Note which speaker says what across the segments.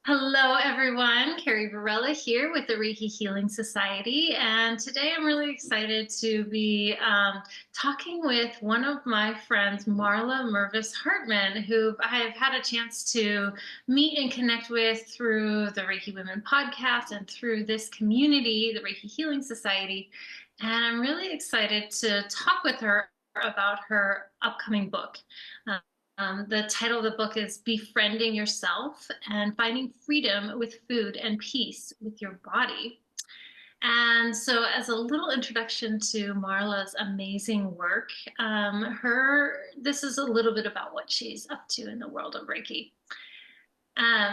Speaker 1: Hello, everyone. Carrie Varela here with the Reiki Healing Society. And today I'm really excited to be talking with one of my friends, Marla Mervis-Hartmann, who I have had a chance to meet and connect with through the Reiki Women podcast and through this community, the Reiki Healing Society. And I'm really excited to talk with her about her upcoming book. The title of the book is Befriending Yourself and Finding Freedom with Food and Peace with Your Body. And so, as a little introduction to Marla's amazing work, this is a little bit about what she's up to in the world of Reiki.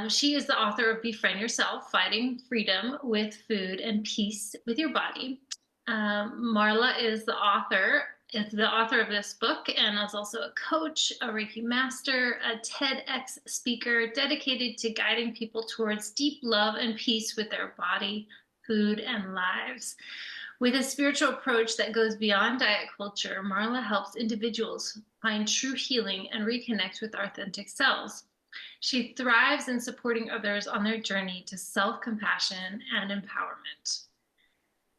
Speaker 1: She is the author of Befriend Yourself, Finding Freedom with Food and Peace with Your Body. Marla is the author of this book and is also a coach, a Reiki master, a TEDx speaker dedicated to guiding people towards deep love and peace with their body, food, and lives. With a spiritual approach that goes beyond diet culture, Marla helps individuals find true healing and reconnect with authentic selves. She thrives in supporting others on their journey to self-compassion and empowerment.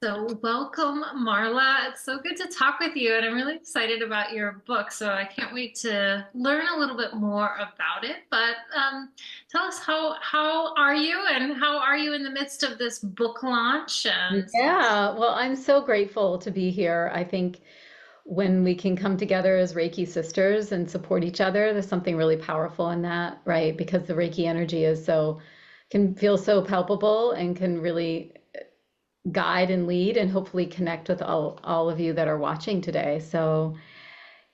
Speaker 1: So welcome, Marla. It's so good to talk with you, and I'm really excited about your book. So I can't wait to learn a little bit more about it. But tell us how are you, and how are you in the midst of this book launch? And
Speaker 2: Yeah, well, I'm so grateful to be here. I think when we can come together as Reiki sisters and support each other, there's something really powerful in that, right? Because the Reiki energy can feel so palpable and can really guide and lead and hopefully connect with all of you that are watching today. So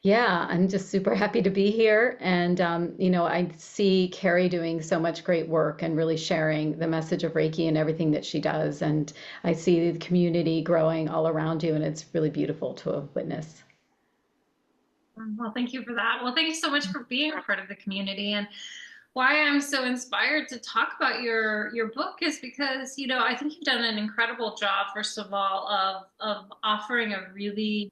Speaker 2: yeah, I'm just super happy to be here. And, I see Carrie doing so much great work and really sharing the message of Reiki and everything that she does. And I see the community growing all around you, and it's really beautiful to witness.
Speaker 1: well, thank you for that. Well, thank you so much for being a part of the community. And why I'm so inspired to talk about your book is because, I think you've done an incredible job, first of all, of offering a really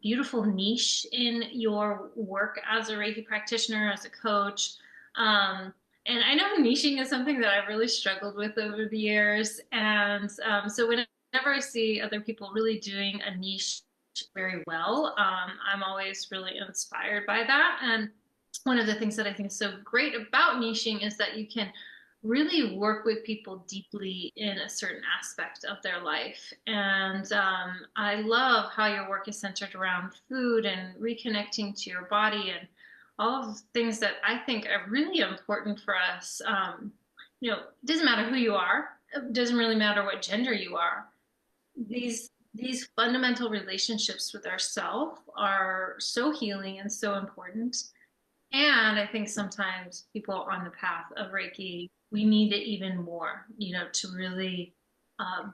Speaker 1: beautiful niche in your work as a Reiki practitioner, as a coach. And I know niching is something that I've really struggled with over the years. And so whenever I see other people really doing a niche very well, I'm always really inspired by that. And one of the things that I think is so great about niching is that you can really work with people deeply in a certain aspect of their life. And I love how your work is centered around food and reconnecting to your body and all of the things that I think are really important for us. It doesn't matter who you are. It doesn't really matter what gender you are. These fundamental relationships with ourself are so healing and so important. And I think sometimes people on the path of Reiki, we need it even more, to really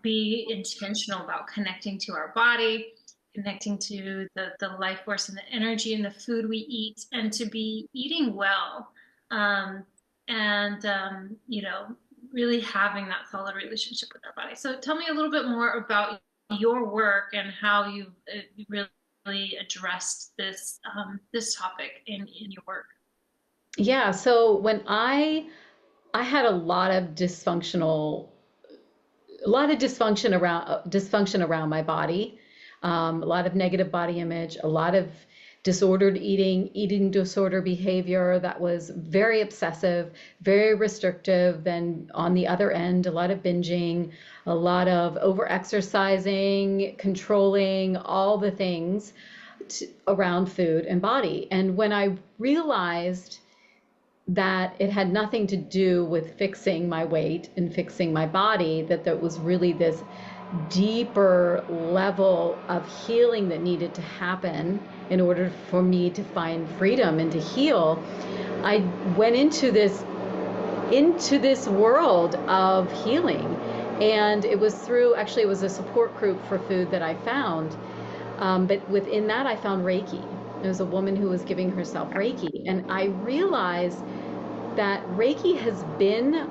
Speaker 1: be intentional about connecting to our body, connecting to the life force and the energy and the food we eat, and to be eating well. Um, and really having that solid relationship with our body. So tell me a little bit more about your work and how you've really addressed this topic in your work.
Speaker 2: Yeah, so when I had a lot of dysfunction around my body, a lot of negative body image, a lot of disordered eating disorder behavior that was very obsessive, very restrictive. Then on the other end, a lot of binging, a lot of over exercising, controlling, all the things around food and body. And when I realized that it had nothing to do with fixing my weight and fixing my body, that there was really this deeper level of healing that needed to happen in order for me to find freedom and to heal. I went into this world of healing, and it was it was a support group for food that I found. But within that, I found Reiki. There was a woman who was giving herself Reiki, and I realized that Reiki has been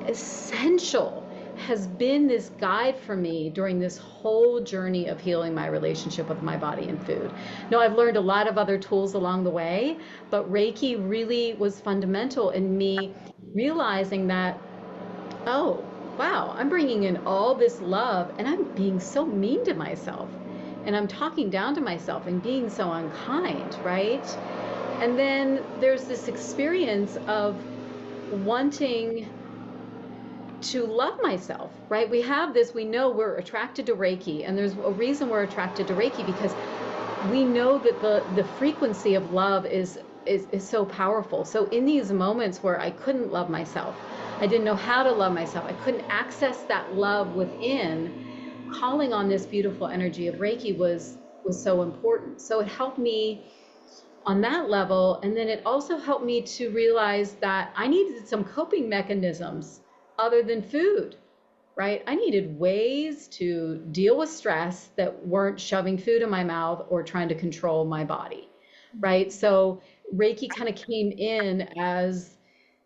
Speaker 2: essential has been this guide for me during this whole journey of healing my relationship with my body and food. Now, I've learned a lot of other tools along the way, but Reiki really was fundamental in me realizing that, oh, wow, I'm bringing in all this love and I'm being so mean to myself. And I'm talking down to myself and being so unkind, right? And then there's this experience of wanting to love myself, right? We have this, we know we're attracted to Reiki, and there's a reason we're attracted to Reiki because we know that the frequency of love is so powerful. So in these moments where I couldn't love myself, I didn't know how to love myself, I couldn't access that love within, calling on this beautiful energy of Reiki was so important. So it helped me on that level. And then it also helped me to realize that I needed some coping mechanisms other than food, right? I needed ways to deal with stress that weren't shoving food in my mouth or trying to control my body, right? So Reiki kind of came in as,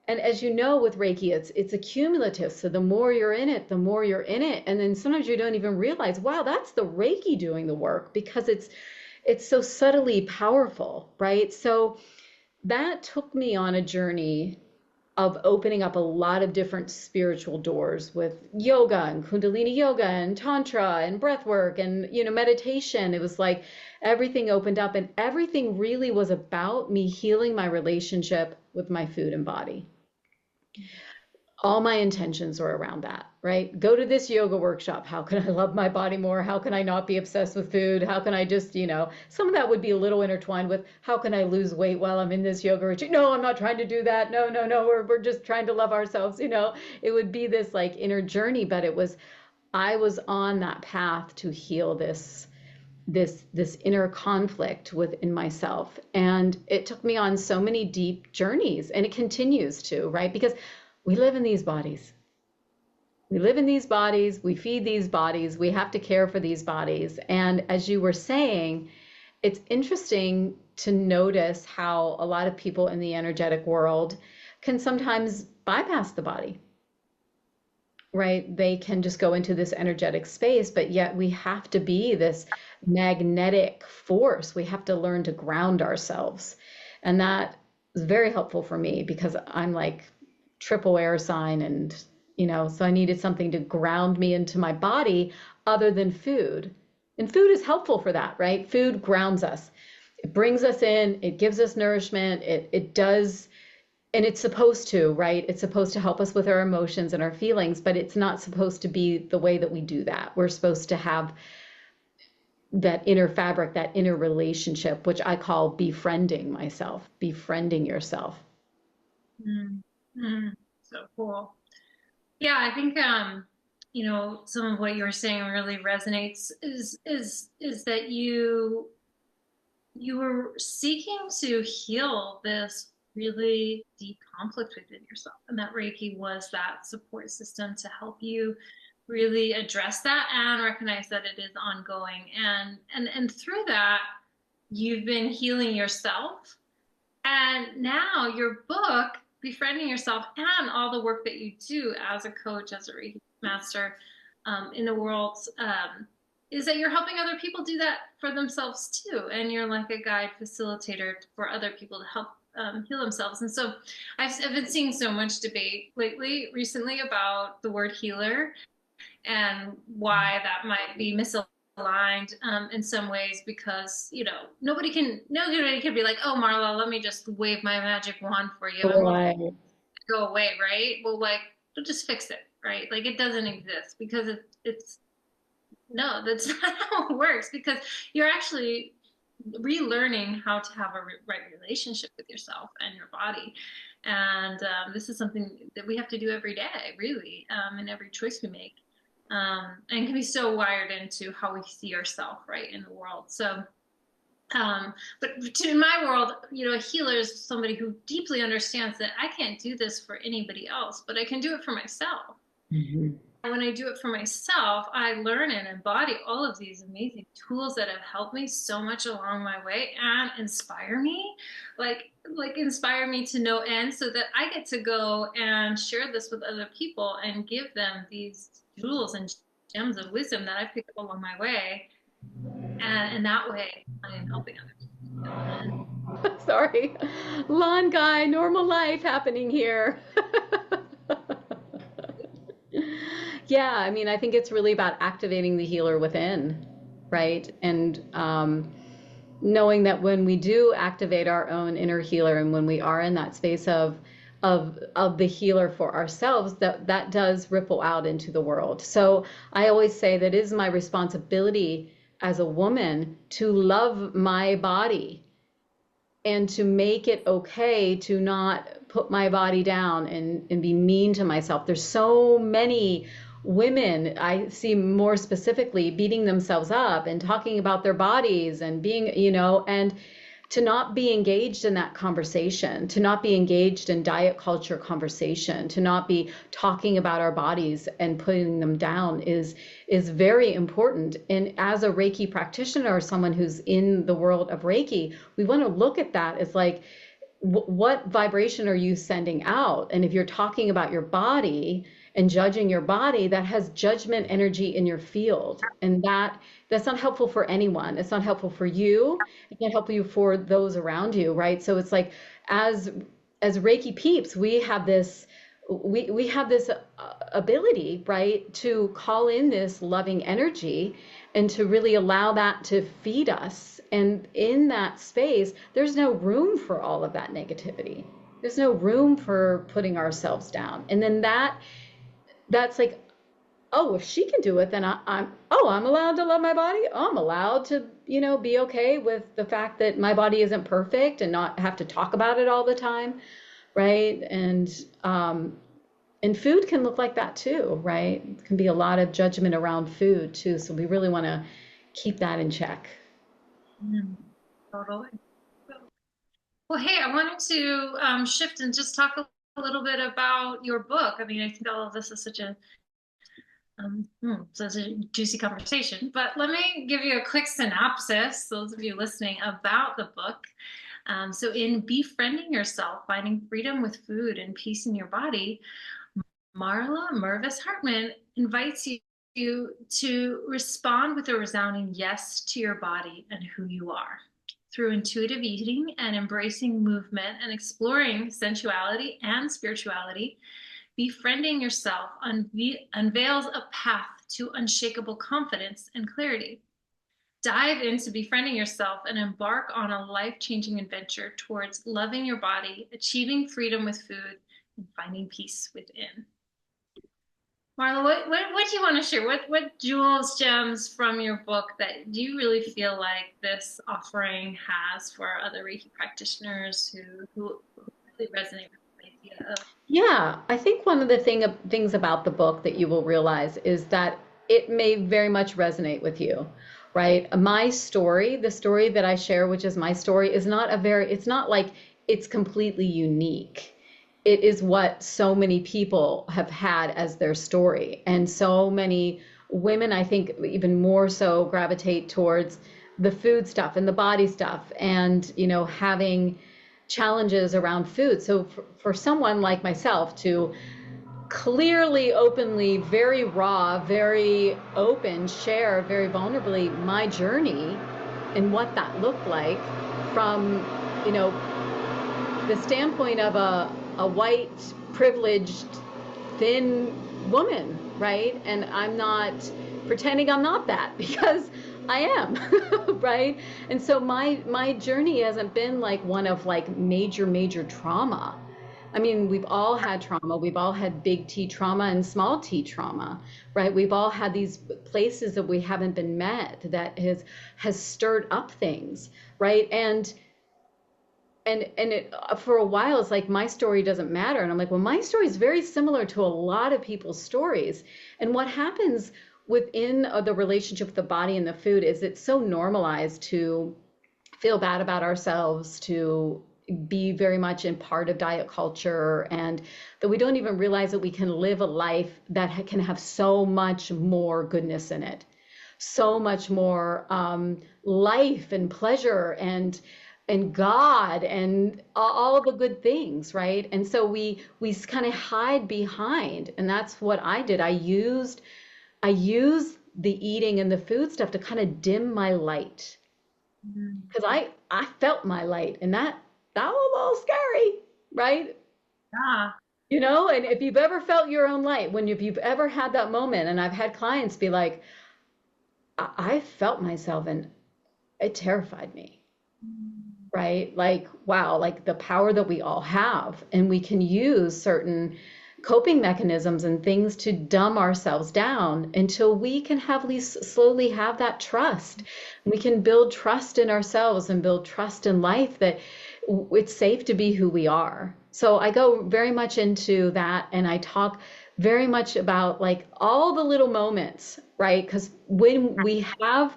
Speaker 2: and as you know, with Reiki, it's accumulative. So the more you're in it, the more you're in it. And then sometimes you don't even realize, wow, that's the Reiki doing the work because it's so subtly powerful, right? So that took me on a journey of opening up a lot of different spiritual doors with yoga and Kundalini yoga and Tantra and breath work and, meditation. It was like everything opened up and everything really was about me healing my relationship with my food and body. All my intentions were around that, right? Go to this yoga workshop. How can I love my body more? How can I not be obsessed with food? How can I just, some of that would be a little intertwined with how can I lose weight while I'm in this yoga retreat? No, I'm not trying to do that. No, no, no. We're just trying to love ourselves. It would be this like inner journey, but I was on that path to heal this inner conflict within myself. And it took me on so many deep journeys and it continues to, right? Because we live in these bodies. We live in these bodies. We feed these bodies. We have to care for these bodies. And as you were saying, it's interesting to notice how a lot of people in the energetic world can sometimes bypass the body, right? They can just go into this energetic space, but yet we have to be this magnetic force. We have to learn to ground ourselves. And that is very helpful for me because I'm like triple air sign and so I needed something to ground me into my body other than food. And food is helpful for that, right? Food grounds us. It brings us in, it gives us nourishment, it does, and it's supposed to, right? It's supposed to help us with our emotions and our feelings, but it's not supposed to be the way that we do that. We're supposed to have that inner fabric, that inner relationship, which I call befriending myself, befriending yourself.
Speaker 1: Mm-hmm. So cool. Yeah, I think some of what you were saying really resonates is that you were seeking to heal this really deep conflict within yourself, and that Reiki was that support system to help you really address that and recognize that it is ongoing, and through that you've been healing yourself. And now your book, Befriending Yourself, and all the work that you do as a coach, as a Reiki master in the world, is that you're helping other people do that for themselves too. And you're like a guide facilitator for other people to help heal themselves. And so I've been seeing so much debate recently about the word healer and why that might be misaligned in some ways, because nobody can be like, oh, Marla, let me just wave my magic wand for you and go away, right? Well, like, we'll just fix it, right? Like, it doesn't exist because it's no, that's not how it works, because you're actually relearning how to have a right relationship with yourself and your body. And this is something that we have to do every day, really, in every choice we make. And can be so wired into how we see ourselves, right, in the world. So, but in my world, a healer is somebody who deeply understands that I can't do this for anybody else, but I can do it for myself. Mm-hmm. And when I do it for myself, I learn and embody all of these amazing tools that have helped me so much along my way and inspire me, like inspire me to no end, so that I get to go and share this with other people and give them these jewels and gems of wisdom that I've picked up along my way. And in that way, I am helping others. And
Speaker 2: Sorry. Lawn guy, normal life happening here. Yeah, I mean, I think it's really about activating the healer within, right? And knowing that when we do activate our own inner healer and when we are in that space of the healer for ourselves, that does ripple out into the world. So I always say that it is my responsibility as a woman to love my body and to make it okay to not put my body down and be mean to myself. There's so many women I see more specifically beating themselves up and talking about their bodies and being, and to not be engaged in that conversation, to not be engaged in diet culture conversation, to not be talking about our bodies and putting them down is very important. And as a Reiki practitioner or someone who's in the world of Reiki, we want to look at that as like, what vibration are you sending out? And if you're talking about your body and judging your body, that has judgment energy in your field. And that's not helpful for anyone. It's not helpful for you. It can't help you for those around you, right? So it's like as Reiki peeps, we have this ability, right, to call in this loving energy and to really allow that to feed us. And in that space, there's no room for all of that negativity. There's no room for putting ourselves down. And then that's like, oh, if she can do it, then I'm allowed to love my body. I'm allowed to, be okay with the fact that my body isn't perfect and not have to talk about it all the time, right? And food can look like that too, right? It can be a lot of judgment around food too. So we really want to keep that in check.
Speaker 1: mm, totally. Well, hey, I wanted to shift and just talk a little bit about your book. I mean, I think all of this is such a juicy conversation, but let me give you a quick synopsis, those of you listening, about the book. So in Befriending Yourself, Finding Freedom with Food and Peace in Your Body, Marla Mervis-Hartmann invites you to respond with a resounding yes to your body and who you are. Through intuitive eating and embracing movement and exploring sensuality and spirituality, Befriending Yourself unveils a path to unshakable confidence and clarity. Dive into Befriending Yourself and embark on a life-changing adventure towards loving your body, achieving freedom with food, and finding peace within. Marla, what do you want to share? What jewels, gems from your book that do you really feel like this offering has for other Reiki practitioners who really resonate with the idea of?
Speaker 2: Yeah, I think one of the things about the book that you will realize is that it may very much resonate with you, right? My story, the story that I share, which is my story, it's not like it's completely unique. It is what so many people have had as their story. And so many women, I think, even more so gravitate towards the food stuff and the body stuff and, having challenges around food. So for someone like myself to clearly, openly, very raw, very open, share very vulnerably my journey and what that looked like from, the standpoint of a white, privileged, thin woman, right? And I'm not pretending I'm not that because I am, right? And so my journey hasn't been like one of like major trauma. I mean, we've all had trauma. We've all had big T trauma and small T trauma, right? We've all had these places that we haven't been met that has stirred up things, right? And it, for a while, it's like my story doesn't matter. And I'm like, well, my story is very similar to a lot of people's stories. And what happens within the relationship with the body and the food is it's so normalized to feel bad about ourselves, to be very much in part of diet culture, and that we don't even realize that we can live a life that can have so much more goodness in it, so much more life and pleasure and God and all the good things, right? And so we kind of hide behind, and that's what I did. I used I use the eating and the food stuff to kind of dim my light
Speaker 1: Mhm.
Speaker 2: because I felt my light, and that was a little scary, right?
Speaker 1: Yeah.
Speaker 2: You know, and if you've ever felt your own light, if you've ever had that moment, and I've had clients be like, I felt myself and it terrified me,
Speaker 1: Mhm.
Speaker 2: right? Like, wow, like the power that we all have, and we can use certain coping mechanisms and things to dumb ourselves down until we can have at least slowly have that trust. We can build trust in ourselves and build trust in life that it's safe to be who we are. So I go very much into that, and I talk very much about like all the little moments, right? Because when we have,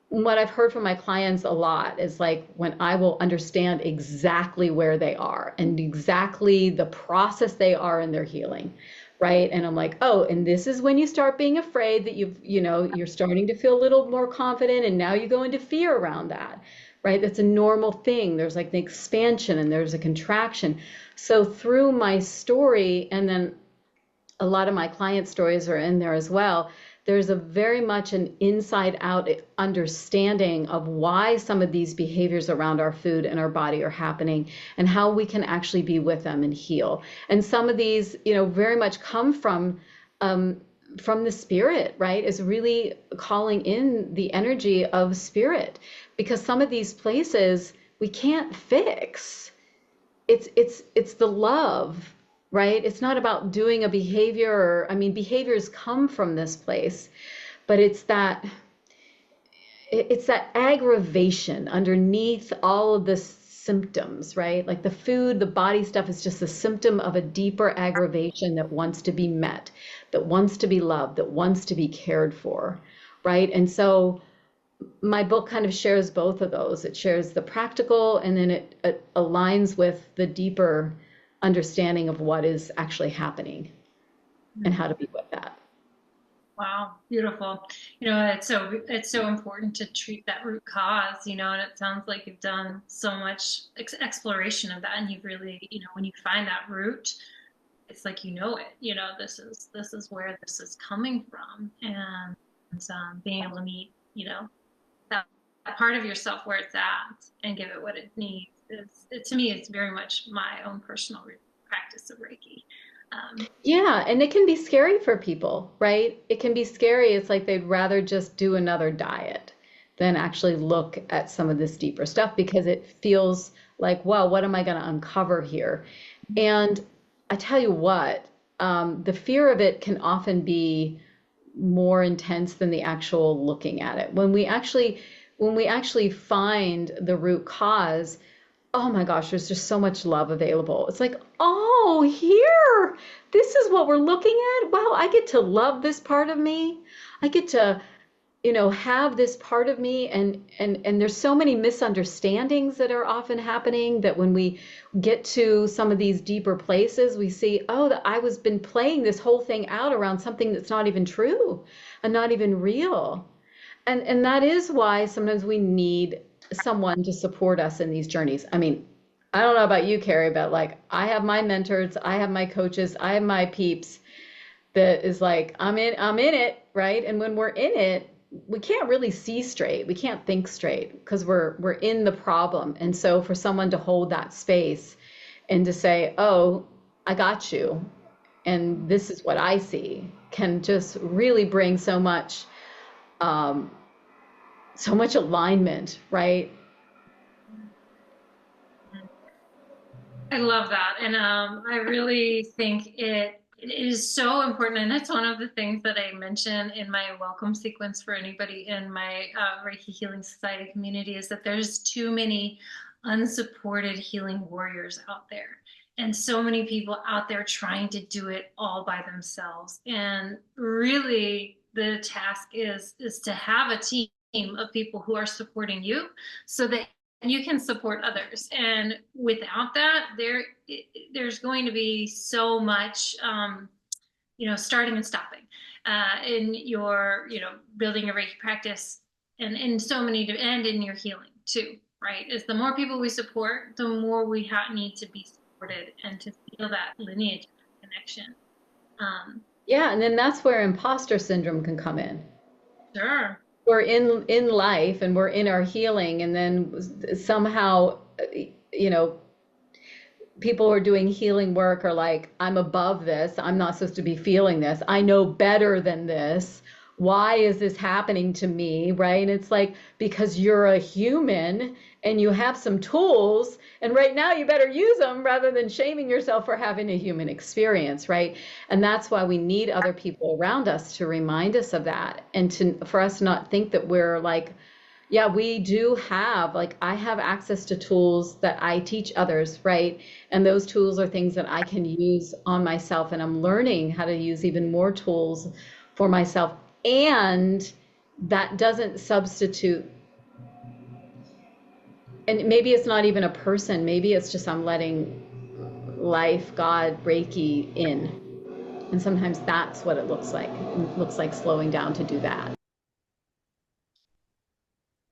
Speaker 2: what I've heard from my clients a lot is like when I will understand exactly where they are and exactly the process they are in their healing, right? And I'm like, oh, and this is when you start being afraid that you're starting to feel a little more confident, and now you go into fear around that, right? That's a normal thing. There's like the expansion and there's a contraction. So through my story, and then a lot of my client stories are in there as well. There's a very much an inside out understanding of why some of these behaviors around our food and our body are happening and how we can actually be with them and heal. And some of these, very much come from the spirit, right? Is really calling in the energy of spirit, because some of these places we can't fix. It's the love, right? It's not about doing a behavior, or I mean, behaviors come from this place, but it's that aggravation underneath all of the symptoms, right? Like the food, the body stuff is just a symptom of a deeper aggravation that wants to be met, that wants to be loved, that wants to be cared for, right? And so my book kind of shares both of those. It shares the practical, and then it aligns with the deeper understanding of what is actually happening and how to be with that.
Speaker 1: Wow, beautiful. It's so important to treat that root cause, and it sounds like you've done so much exploration of that, and you've really, when you find that root, it's like it. This is where this is coming from, and being able to meet, that part of yourself where it's at and give it what it needs. To me, it's very much my own personal practice of Reiki. Um,
Speaker 2: Yeah, and it can be scary for people, right? It can be scary. It's like they'd rather just do another diet than actually look at some of this deeper stuff, because it feels like, well, what am I going to uncover here? And I tell you what, the fear of it can often be more intense than the actual looking at it. When we actually find the root cause, oh my gosh, there's just so much love available. It's like, oh, here, this is what we're looking at. Wow, I get to love this part of me. I get to, have this part of me, and there's so many misunderstandings that are often happening, that when we get to some of these deeper places, we see, oh, that I was been playing this whole thing out around something that's not even true and not even real. And that is why sometimes we need someone to support us in these journeys. I mean, I don't know about you, Carrie, but like I have my mentors, I have my coaches, I have my peeps that is like, I'm in it, right? And when we're in it, we can't really see straight. We can't think straight because we're in the problem. And so for someone to hold that space and to say, "Oh, I got you, and this is what I see," can just really bring um, so much alignment, right?
Speaker 1: I love that, and I really think it is so important, and it's one of the things that I mention in my welcome sequence for anybody in my Reiki Healing Society community, is that there's too many unsupported healing warriors out there, and so many people out there trying to do it all by themselves. And really, the task is to have a team of people who are supporting you, so that you can support others. And without that, there's going to be so much, starting and stopping in your, building a Reiki practice, and in so many, and in your healing too, right? Is the more people we support, the more we need to be supported and to feel that lineage connection.
Speaker 2: Yeah, and then that's where imposter syndrome can come in.
Speaker 1: Sure.
Speaker 2: We're in life and we're in our healing, and then somehow, you know, people who are doing healing work are like, I'm above this. I'm not supposed to be feeling this. I know better than this. Why is this happening to me? Right? And it's like, because you're a human and you have some tools, and right now you better use them rather than shaming yourself for having a human experience, right? And that's why we need other people around us to remind us of that, and to for us to not think that we're like, yeah, we do have, like, I have access to tools that I teach others, right? And those tools are things that I can use on myself, and I'm learning how to use even more tools for myself. And that doesn't substitute, and maybe it's not even a person, maybe it's just I'm letting life, God, Reiki in. And sometimes that's what it looks like. It looks like slowing down to do that.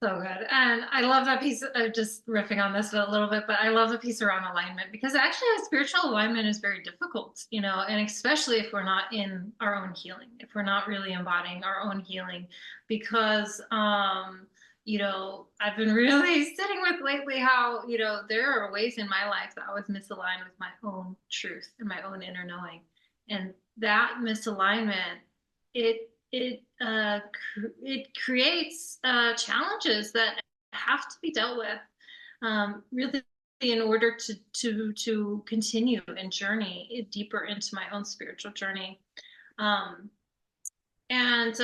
Speaker 1: So good. And I love that piece of just riffing on this a little bit, but I love the piece around alignment because actually spiritual alignment is very difficult, and especially if we're not in our own healing, if we're not really embodying our own healing, because, I've been really sitting with lately how, there are ways in my life that I was misaligned with my own truth and my own inner knowing. And that misalignment, it creates challenges that have to be dealt with, really, in order to continue and journey deeper into my own spiritual journey. Um, and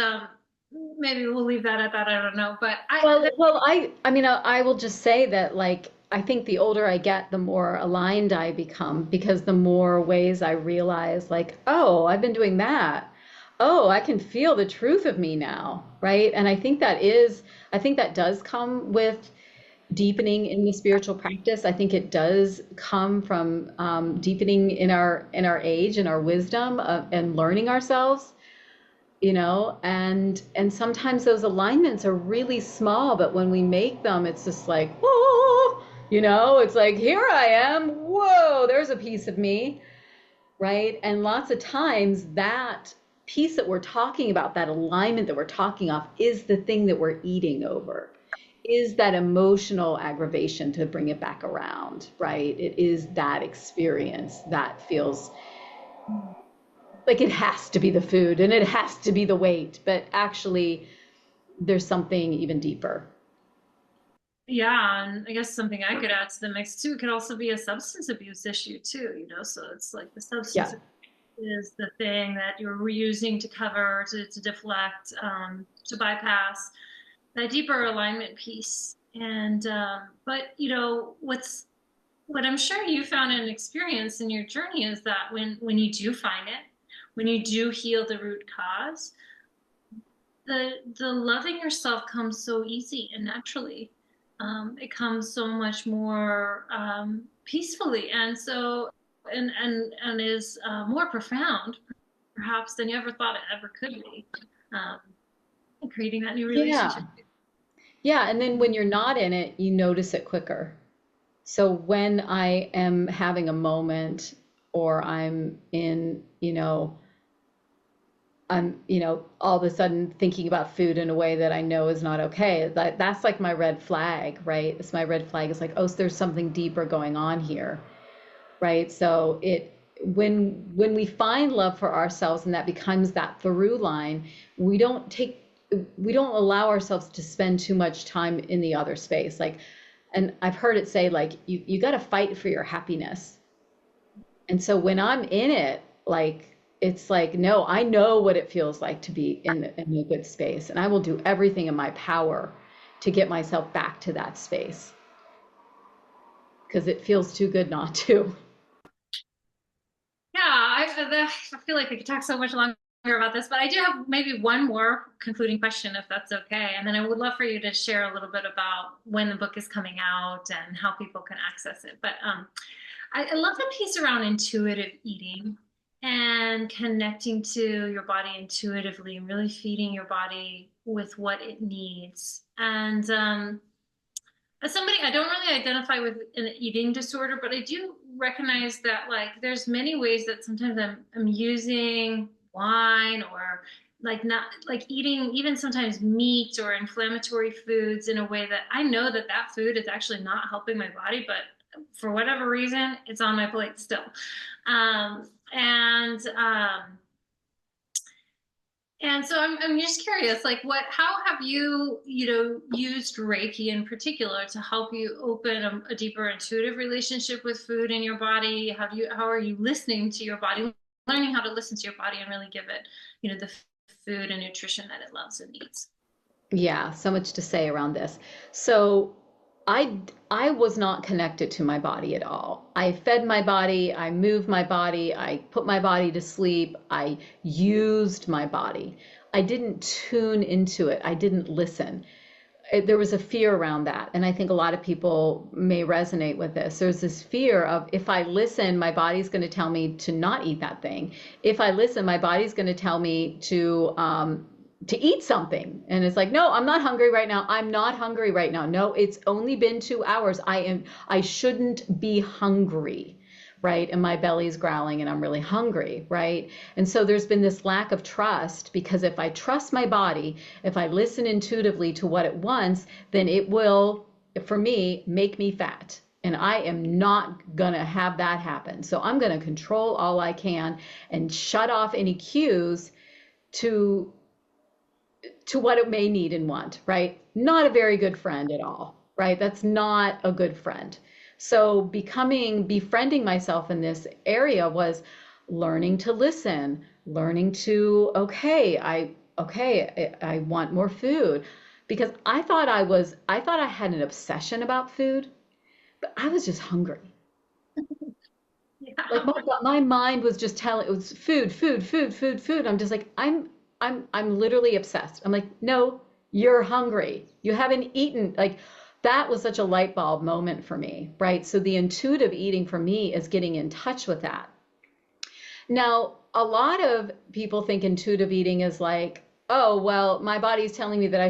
Speaker 1: maybe we'll leave that at that. I don't know, but
Speaker 2: Well, I mean, I will just say that, like, I think the older I get, the more aligned I become, because the more ways I realize, like, oh, I've been doing that. Oh, I can feel the truth of me now, right? And I think that does come with deepening in the spiritual practice. I think it does come from deepening in our age and our wisdom and learning ourselves, and sometimes those alignments are really small, but when we make them, it's just like, oh, it's like, here I am, whoa, there's a piece of me, right? And lots of times that piece that we're talking about, that alignment that we're talking off, is the thing that we're eating over, is that emotional aggravation to bring it back around, right? It is that experience that feels like it has to be the food and it has to be the weight, but actually there's something even deeper.
Speaker 1: yeah, and I guess something I could add to the mix too, it could also be a substance abuse issue too, so it's like the substance
Speaker 2: Yeah.
Speaker 1: is the thing that you're reusing to cover, to deflect, to bypass that deeper alignment piece. And but what I'm sure you found and experienced in your journey is that when you do find it, when you do heal the root cause, the loving yourself comes so easy and naturally. It comes so much more peacefully, and is more profound, perhaps, than you ever thought it ever could be. Um, Creating that new
Speaker 2: Yeah.
Speaker 1: relationship.
Speaker 2: Yeah. And then when you're not in it, you notice it quicker. So when I am having a moment, or I'm in, all of a sudden thinking about food in a way that I know is not okay. That's like my red flag, right? It's my red flag. It's like, oh, so there's something deeper going on here, right? So when we find love for ourselves and that becomes that through line, we don't take we don't allow ourselves to spend too much time in the other space. Like, and I've heard it say, like, you got to fight for your happiness. And so when I'm in it, like, it's like, no, I know what it feels like to be in a good space, and I will do everything in my power to get myself back to that space because it feels too good not to.
Speaker 1: Yeah, I feel like we could talk so much longer about this, but I do have maybe one more concluding question, if that's okay. And then I would love for you to share a little bit about when the book is coming out and how people can access it. But I love the piece around intuitive eating and connecting to your body intuitively and really feeding your body with what it needs. And as somebody, I don't really identify with an eating disorder, but I do recognize that, like, there's many ways that sometimes I'm using wine, or like not like eating even sometimes meat or inflammatory foods in a way that I know that that food is actually not helping my body, but for whatever reason, it's on my plate still. And and so I'm just curious, like how have you, used Reiki in particular to help you open a deeper intuitive relationship with food in your body? How are you listening to your body, learning how to listen to your body and really give it, the food and nutrition that it loves and needs?
Speaker 2: Yeah, so much to say around this. So I was not connected to my body at all. I fed my body, I moved my body, I put my body to sleep, I used my body. I didn't tune into it. I didn't listen. There was a fear around that, and I think a lot of people may resonate with this. There's this fear of, if I listen, my body's going to tell me to not eat that thing. If I listen, my body's going to tell me to eat something. And it's like, no, I'm not hungry right now. I'm not hungry right now. No, it's only been 2 hours. I shouldn't be hungry, right? And my belly's growling and I'm really hungry, right? And so there's been this lack of trust, because if I trust my body, if I listen intuitively to what it wants, then it will, for me, make me fat. And I am not going to have that happen. So I'm going to control all I can and shut off any cues to what it may need and want, right? Not a very good friend at all, right? That's not a good friend. So befriending myself in this area was learning to listen, learning to, I want more food, because I thought I had an obsession about food, but I was just hungry. Like
Speaker 1: Yeah.
Speaker 2: my mind was just telling, it was food, food, food, food, food. I'm just like, I'm literally obsessed. I'm like, no, you're hungry. You haven't eaten. Like, that was such a light bulb moment for me, right? So the intuitive eating for me is getting in touch with that. Now, a lot of people think intuitive eating is like, oh, well, my body's telling me that I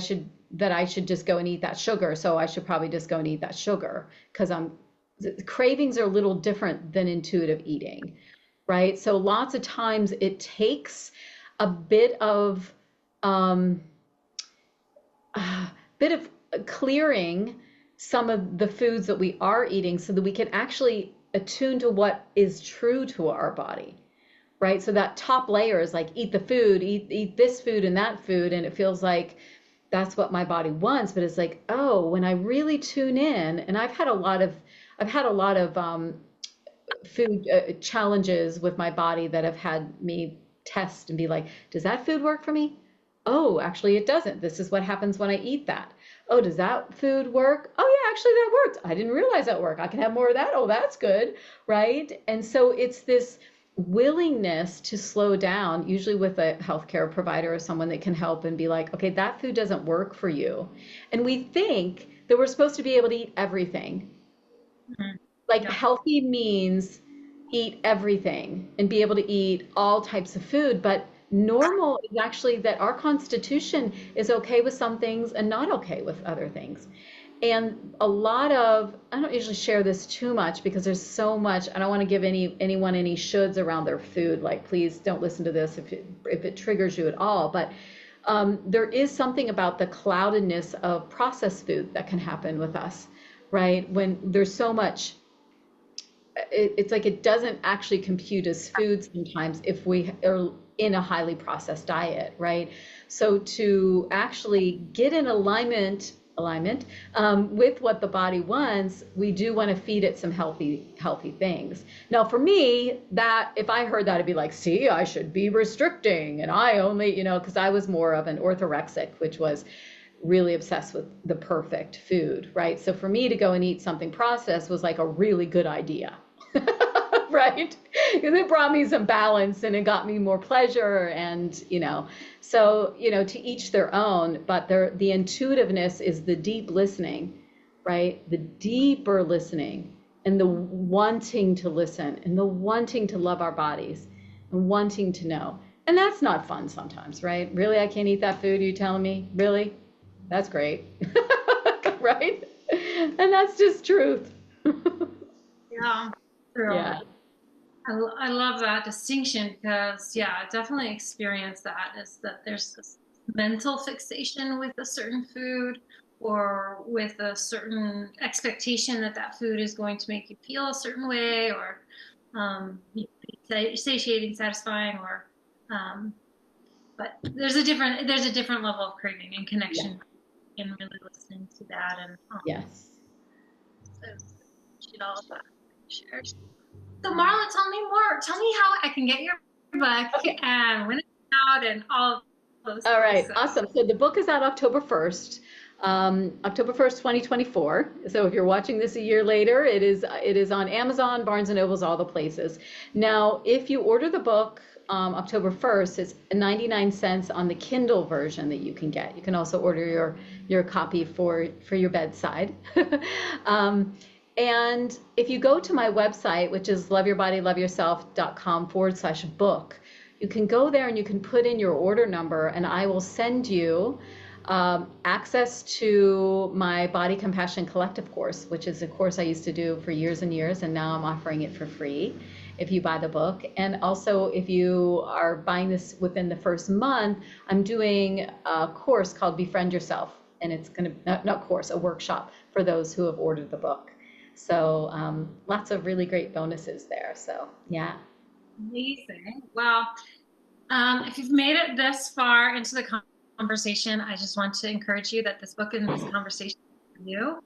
Speaker 2: should just go and eat that sugar, so I should probably just go and eat that sugar, because cravings are a little different than intuitive eating, right? So lots of times it takes a um, bit of clearing some of the foods that we are eating, so that we can actually attune to what is true to our body, right? So that top layer is like, eat the food, eat this food and that food, and it feels like that's what my body wants. But it's like, oh, when I really tune in, and I've had a lot of food challenges with my body that have had me test and be like, does that food work for me? Oh, actually, it doesn't. This is what happens when I eat that. Oh, does that food work? Oh, yeah, actually, that worked. I didn't realize that worked. I can have more of that. Oh, that's good. Right. And so it's this willingness to slow down, usually with a healthcare provider or someone that can help and be like, okay, that food doesn't work for you. And we think that we're supposed to be able to eat everything.
Speaker 1: Mhm.
Speaker 2: Like,
Speaker 1: Yeah.
Speaker 2: healthy means eat everything and be able to eat all types of food, but normal is actually that our constitution is okay with some things and not okay with other things. And I don't usually share this too much, because there's so much, I don't want to give anyone any shoulds around their food. Like, please don't listen to this if it triggers you at all. But there is something about the cloudedness of processed food that can happen with us, right? When there's so much, it's like it doesn't actually compute as food sometimes if we are in a highly processed diet, right? So to actually get in alignment with what the body wants, we do want to feed it some healthy things. Now, for me, that if I heard that, I'd be like, see, I should be restricting, and I only, because I was more of an orthorexic, which was really obsessed with the perfect food, right? So for me to go and eat something processed was like a really good idea, right? Because it brought me some balance and it got me more pleasure, and so to each their own. But the intuitiveness is the deep listening, right? The deeper listening, and the wanting to listen, and the wanting to love our bodies, and wanting to know. And that's not fun sometimes, right? Really, I can't eat that food, you telling me? Really? That's great. Right? And that's just truth.
Speaker 1: Yeah. True.
Speaker 2: Yeah.
Speaker 1: I love that distinction because, yeah, I definitely experienced that is that there's this mental fixation with a certain food or with a certain expectation that that food is going to make you feel a certain way or be satiating, satisfying, or um, but there's a different level of craving and
Speaker 2: Yeah.
Speaker 1: connection and really listening to that and
Speaker 2: Yes.
Speaker 1: so appreciate all of that shared. So Marla, tell me more. Tell me how I can get your book
Speaker 2: Okay.
Speaker 1: and when it's out and all of those
Speaker 2: All
Speaker 1: things.
Speaker 2: right.
Speaker 1: So
Speaker 2: Awesome. So the book is out October 1st. October 1st, 2024. So if you're watching this a year later, it is on Amazon, Barnes and Nobles, all the places. Now, if you order the book October 1st, it's 99 cents on the Kindle version that you can get. You can also order your copy for your bedside. And if you go to my website, which is loveyourbodyloveyourself.com/book, you can go there and you can put in your order number, and I will send you access to my Body Compassion Collective course, which is a course I used to do for years and years, and now I'm offering it for free if you buy the book. And also, if you are buying this within the first month, I'm doing a course called Befriend Yourself, and it's going to, not course, a workshop for those who have ordered the book. So lots of really great bonuses there. So yeah.
Speaker 1: amazing. Well, if you've made it this far into the conversation, I just want to encourage you that this book and this conversation is for you.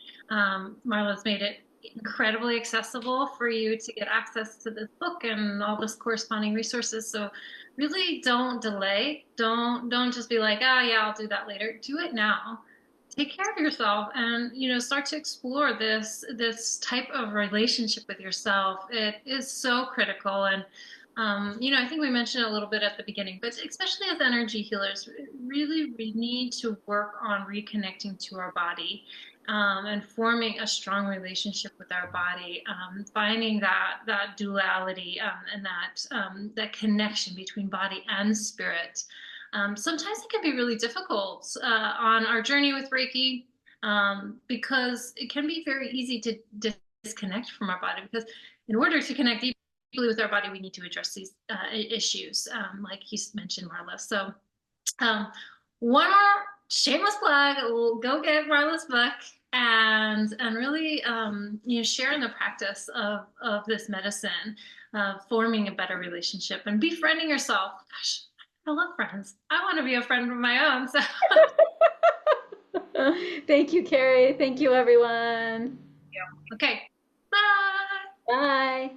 Speaker 1: Marla's made it incredibly accessible for you to get access to this book and all this corresponding resources. So really don't delay. Don't just be like, oh yeah, I'll do that later. Do it now. Take care of yourself and start to explore this type of relationship with yourself. It is so critical and I think we mentioned it a little bit at the beginning, but especially as energy healers, really we need to work on reconnecting to our body and forming a strong relationship with our body, finding that duality and that connection between body and spirit. Sometimes it can be really difficult on our journey with Reiki because it can be very easy to disconnect from our body because in order to connect deeply with our body, we need to address these issues, like you mentioned, Marla. So, um, one more shameless plug: go get Marla's book and really, share in the practice of this medicine, forming a better relationship and befriending yourself. Gosh, I love friends. I want to be a friend of my own. So,
Speaker 2: Thank you, Carrie. Thank you, everyone.
Speaker 1: okay, bye.
Speaker 2: Bye.